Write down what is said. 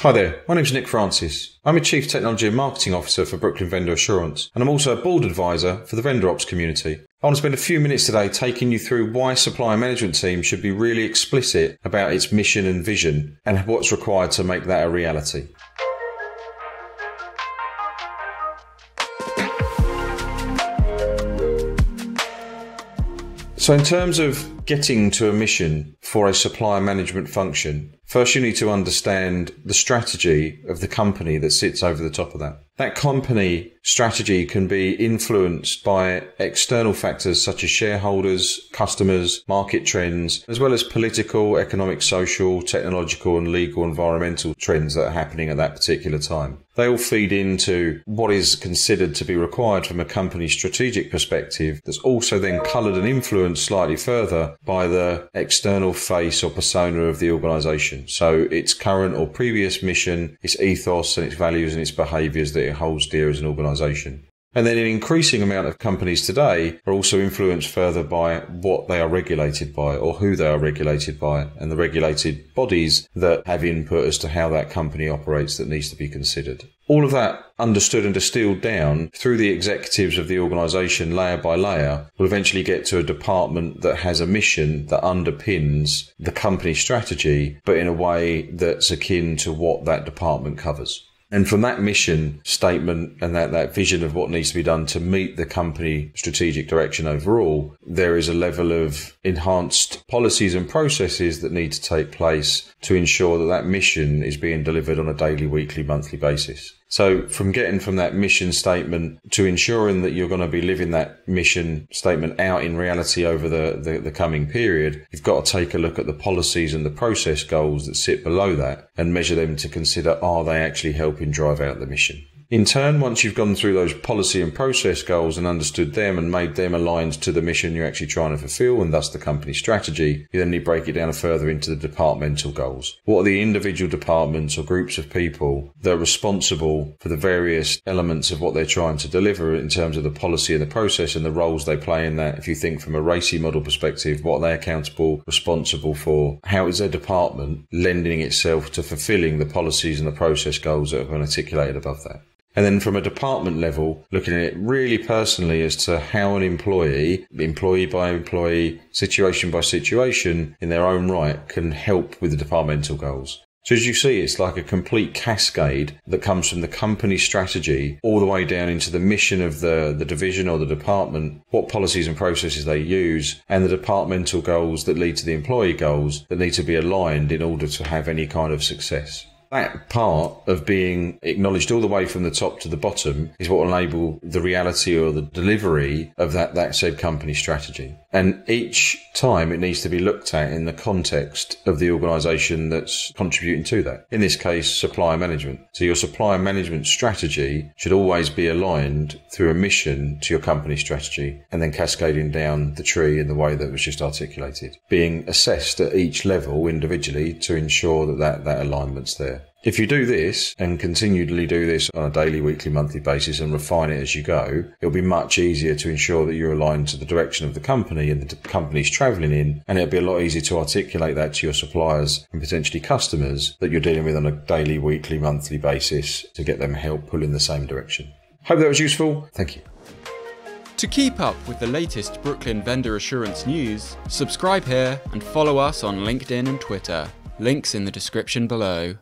Hi there, my name's Nick Francis. I'm a Chief Technology and Marketing Officer for Brooklyn Vendor Assurance, and I'm also a Board Advisor for the Vendor Ops community. I want to spend a few minutes today taking you through why supplier management teams should be really explicit about its mission and vision, and what's required to make that a reality. So in terms of getting to a mission for a supplier management function, first you need to understand the strategy of the company that sits over the top of that. That company strategy can be influenced by external factors such as shareholders, customers, market trends, as well as political, economic, social, technological and legal environmental trends that are happening at that particular time. They all feed into what is considered to be required from a company's strategic perspective, that's also then coloured and influenced slightly further by the external face or persona of the organisation. So its current or previous mission, its ethos and its values and its behaviours that it holds dear as an organisation. And then an increasing amount of companies today are also influenced further by what they are regulated by or who they are regulated by, and the regulated bodies that have input as to how that company operates that needs to be considered. All of that understood and distilled down through the executives of the organisation layer by layer will eventually get to a department that has a mission that underpins the company strategy, but in a way that's akin to what that department covers. And from that mission statement and that vision of what needs to be done to meet the company strategic direction overall, there is a level of enhanced policies and processes that need to take place to ensure that that mission is being delivered on a daily, weekly, monthly basis. So from getting from that mission statement to ensuring that you're going to be living that mission statement out in reality over the coming period, you've got to take a look at the policies and the process goals that sit below that and measure them to consider, are they actually helping drive out the mission? In turn, once you've gone through those policy and process goals and understood them and made them aligned to the mission you're actually trying to fulfill, and thus the company strategy, you then need to break it down further into the departmental goals. What are the individual departments or groups of people that are responsible for the various elements of what they're trying to deliver in terms of the policy and the process and the roles they play in that? If you think from a RACI model perspective, what are they accountable, responsible for? How is their department lending itself to fulfilling the policies and the process goals that have been articulated above that? And then from a department level, looking at it really personally as to how an employee by employee, situation by situation, in their own right, can help with the departmental goals. So as you see, it's like a complete cascade that comes from the company strategy all the way down into the mission of the division or the department, what policies and processes they use, and the departmental goals that lead to the employee goals that need to be aligned in order to have any kind of success. That part of being acknowledged all the way from the top to the bottom is what will enable the reality or the delivery of that said company strategy. And each time it needs to be looked at in the context of the organisation that's contributing to that. In this case, supplier management. So your supplier management strategy should always be aligned through a mission to your company strategy, and then cascading down the tree in the way that was just articulated. Being assessed at each level individually to ensure that alignment's there. If you do this and continually do this on a daily, weekly, monthly basis and refine it as you go, it'll be much easier to ensure that you're aligned to the direction of the company and the company's travelling in, and it'll be a lot easier to articulate that to your suppliers and potentially customers that you're dealing with on a daily, weekly, monthly basis to get them help pull in the same direction. Hope that was useful. Thank you. To keep up with the latest Brooklyn Vendor Assurance news, subscribe here and follow us on LinkedIn and Twitter. Links in the description below.